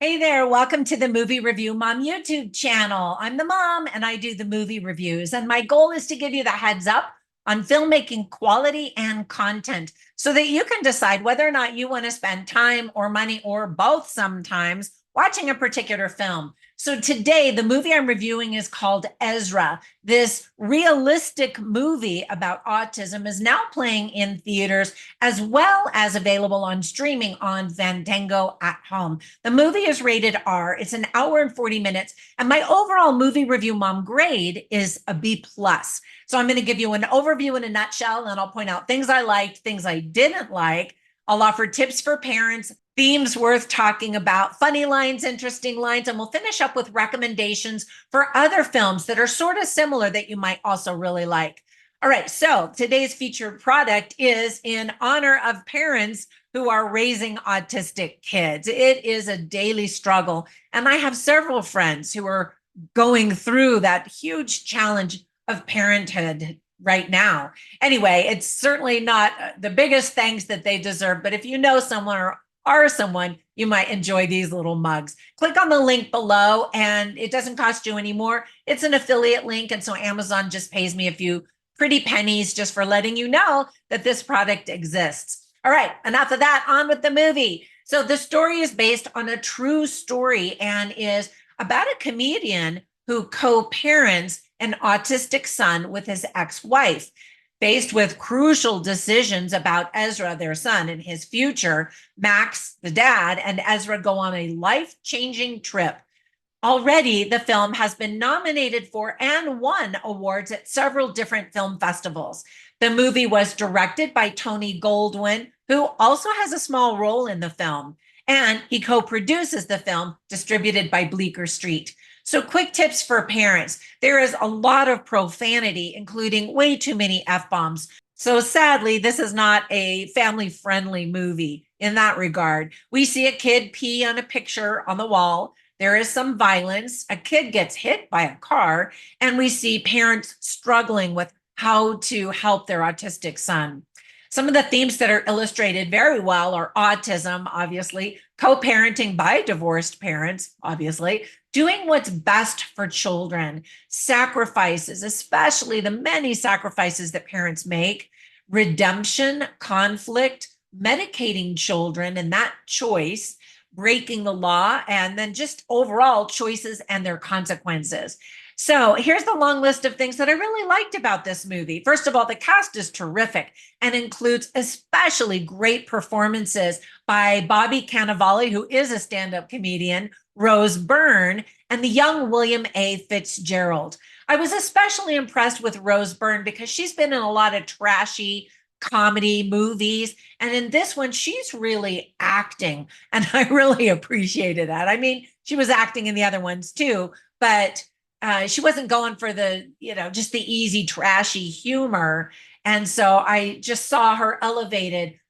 Hey there, welcome to the Movie Review Mom YouTube channel. I'm the mom and I do the movie reviews. And my goal is to give you the heads up on filmmaking quality and content so that you can decide whether or not you want to spend time or money or both sometimes watching a particular film. So today, the movie I'm reviewing is called Ezra. This realistic movie about autism is now playing in theaters as well as available on streaming on Fandango at home. The movie is rated R. It's an hour and 40 minutes. And my overall movie review mom grade is a B plus. So I'm going to give you an overview in a nutshell, and I'll point out things I liked, things I didn't like. I'll offer tips for parents, themes worth talking about, funny lines, interesting lines, and we'll finish up with recommendations for other films that are sort of similar that you might also really like. All right, so today's featured product is in honor of parents who are raising autistic kids. It is a daily struggle, and I have several friends who are going through that huge challenge of parenthood right now. Anyway, it's certainly not the biggest thanks that they deserve, but if you know someone or are someone, you might enjoy these little mugs. Click on the link below, and it doesn't cost you any more. It's an affiliate link, and so Amazon just pays me a few pretty pennies just for letting you know that this product exists. All right, enough of that, on with the movie. So the story is based on a true story and is about a comedian who co-parents an autistic son with his ex-wife. Faced with crucial decisions about Ezra, their son, and his future, Max, the dad, and Ezra go on a life-changing trip. Already, the film has been nominated for and won awards at several different film festivals. The movie was directed by Tony Goldwyn, who also has a small role in the film, and he co-produces the film, distributed by Bleecker Street. So quick tips for parents. There is a lot of profanity, including way too many F-bombs. So sadly, this is not a family-friendly movie in that regard. We see a kid pee on a picture on the wall. There is some violence. A kid gets hit by a car, and we see parents struggling with how to help their autistic son. Some of the themes that are illustrated very well are autism, obviously, co-parenting by divorced parents, obviously, doing what's best for children, sacrifices, especially the many sacrifices that parents make, redemption, conflict, medicating children and that choice, breaking the law, and then just overall choices and their consequences. So here's the long list of things that I really liked about this movie. First of all, the cast is terrific and includes especially great performances by Bobby Cannavale, who is a stand-up comedian, Rose Byrne, and the young William A. Fitzgerald. I was especially impressed with Rose Byrne because she's been in a lot of trashy comedy movies. And in this one, she's really acting. And I really appreciated that. I mean, she was acting in the other ones too, but she wasn't going for the, just the easy, trashy humor. And so I just saw her elevated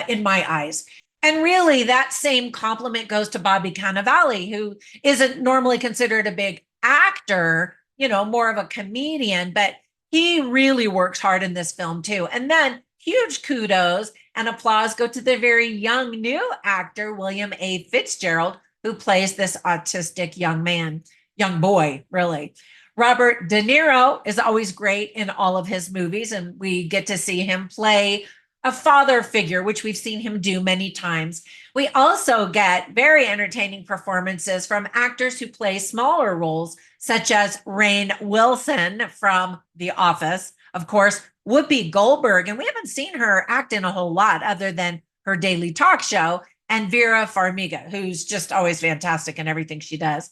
in my eyes. And really, that same compliment goes to Bobby Cannavale, who isn't normally considered a big actor, more of a comedian, but he really works hard in this film too. And then huge kudos and applause go to the very young new actor, William A. Fitzgerald, who plays this autistic young boy, really. Robert De Niro is always great in all of his movies, and we get to see him play a father figure, which we've seen him do many times. We also get very entertaining performances from actors who play smaller roles, such as Rainn Wilson from The Office, of course, Whoopi Goldberg, and we haven't seen her act in a whole lot other than her daily talk show, and Vera Farmiga, who's just always fantastic in everything she does.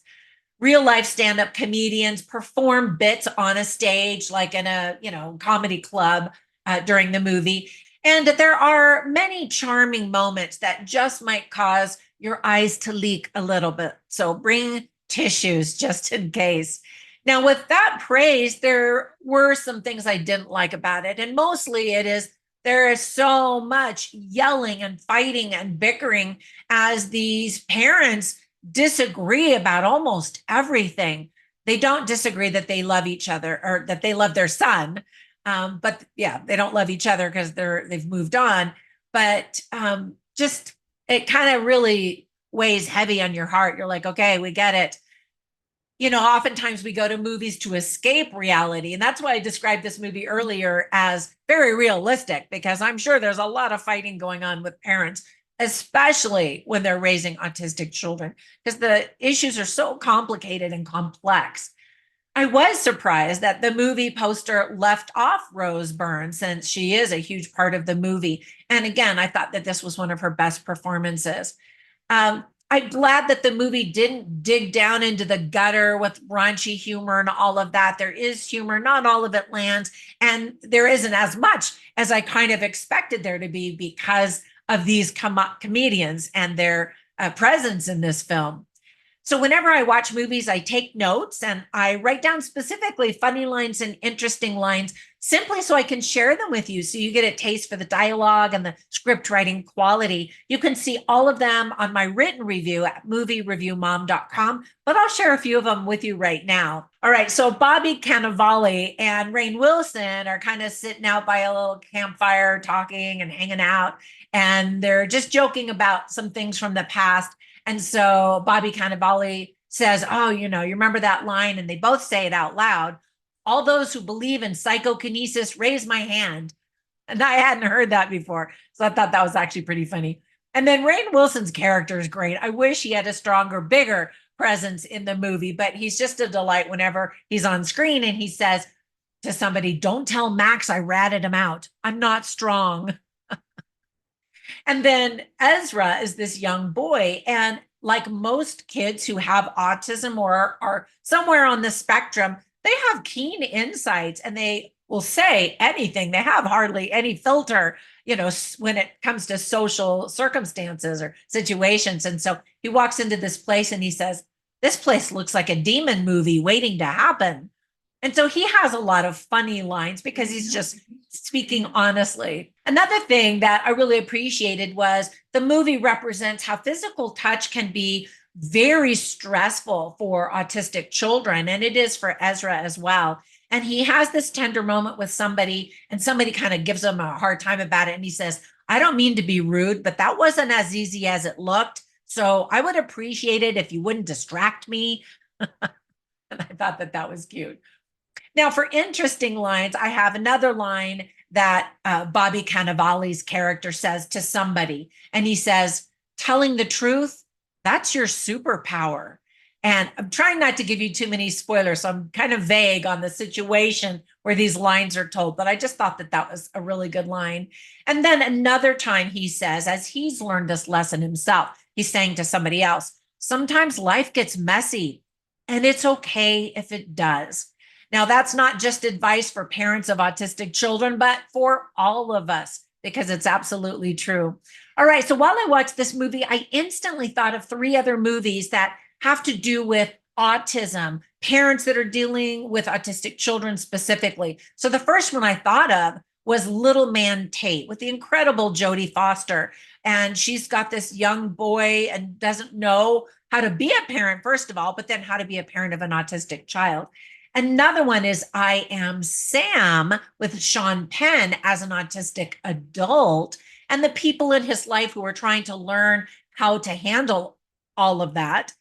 Real life stand-up comedians perform bits on a stage, like in a comedy club during the movie. And there are many charming moments that just might cause your eyes to leak a little bit. So bring tissues just in case. Now, with that praise, there were some things I didn't like about it. And mostly there is so much yelling and fighting and bickering as these parents disagree about almost everything. They don't disagree that they love each other or that they love their son. But yeah, they don't love each other because they've moved on. But just it kind of really weighs heavy on your heart. You're like, okay, we get it. Oftentimes we go to movies to escape reality. And that's why I described this movie earlier as very realistic, because I'm sure there's a lot of fighting going on with parents, especially when they're raising autistic children, because the issues are so complicated and complex. I was surprised that the movie poster left off Rose Byrne, since she is a huge part of the movie. And again, I thought that this was one of her best performances. I'm glad that the movie didn't dig down into the gutter with raunchy humor and all of that. There is humor, not all of it lands, and there isn't as much as I kind of expected there to be because of these comedians and their presence in this film. So whenever I watch movies, I take notes and I write down specifically funny lines and interesting lines simply so I can share them with you. So you get a taste for the dialogue and the script writing quality. You can see all of them on my written review at moviereviewmom.com, but I'll share a few of them with you right now. All right. So Bobby Cannavale and Rainn Wilson are kind of sitting out by a little campfire talking and hanging out. And they're just joking about some things from the past. And so Bobby Cannavale says, oh, you remember that line? And they both say it out loud. All those who believe in psychokinesis, raise my hand. And I hadn't heard that before. So I thought that was actually pretty funny. And then Rainn Wilson's character is great. I wish he had a stronger, bigger presence in the movie, but he's just a delight whenever he's on screen and he says to somebody, don't tell Max I ratted him out. I'm not strong. And then Ezra is this young boy. And like most kids who have autism or are somewhere on the spectrum, they have keen insights and they will say anything. They have hardly any filter, when it comes to social circumstances or situations. And so he walks into this place and he says, this place looks like a demon movie waiting to happen. And so he has a lot of funny lines because he's just speaking honestly. Another thing that I really appreciated was the movie represents how physical touch can be very stressful for autistic children. And it is for Ezra as well. And he has this tender moment with somebody, and somebody kind of gives him a hard time about it. And he says, I don't mean to be rude, but that wasn't as easy as it looked. So I would appreciate it if you wouldn't distract me. And I thought that that was cute. Now, for interesting lines, I have another line that Bobby Cannavale's character says to somebody. And he says, telling the truth, that's your superpower. And I'm trying not to give you too many spoilers, so I'm kind of vague on the situation where these lines are told, but I just thought that that was a really good line. And then another time he says, as he's learned this lesson himself, he's saying to somebody else, sometimes life gets messy and it's okay if it does. Now, that's not just advice for parents of autistic children, but for all of us, because it's absolutely true. All right, so while I watched this movie, I instantly thought of 3 other movies that have to do with autism, parents that are dealing with autistic children specifically. So the first one I thought of was Little Man Tate with the incredible Jodie Foster. And she's got this young boy and doesn't know how to be a parent, first of all, but then how to be a parent of an autistic child. Another one is I Am Sam with Sean Penn as an autistic adult and the people in his life who are trying to learn how to handle all of that.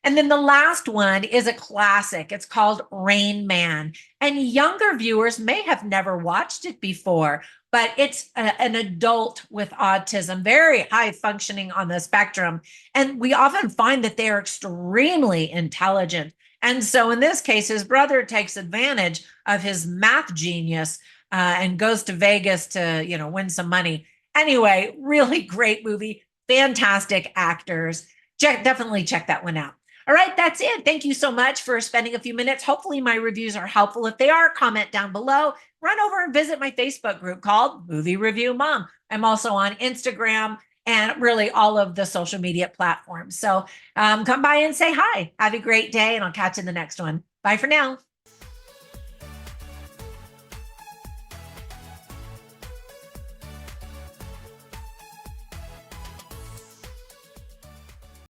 And then the last one is a classic. It's called Rain Man. And younger viewers may have never watched it before, but it's an adult with autism, very high functioning on the spectrum. And we often find that they are extremely intelligent. And so in this case, his brother takes advantage of his math genius and goes to Vegas to, win some money. Anyway, really great movie, fantastic actors. Definitely check that one out. All right, that's it. Thank you so much for spending a few minutes. Hopefully my reviews are helpful. If they are, comment down below. Run over and visit my Facebook group called Movie Review Mom. I'm also on Instagram and really all of the social media platforms. So come by and say hi. Have a great day, and I'll catch you in the next one. Bye for now.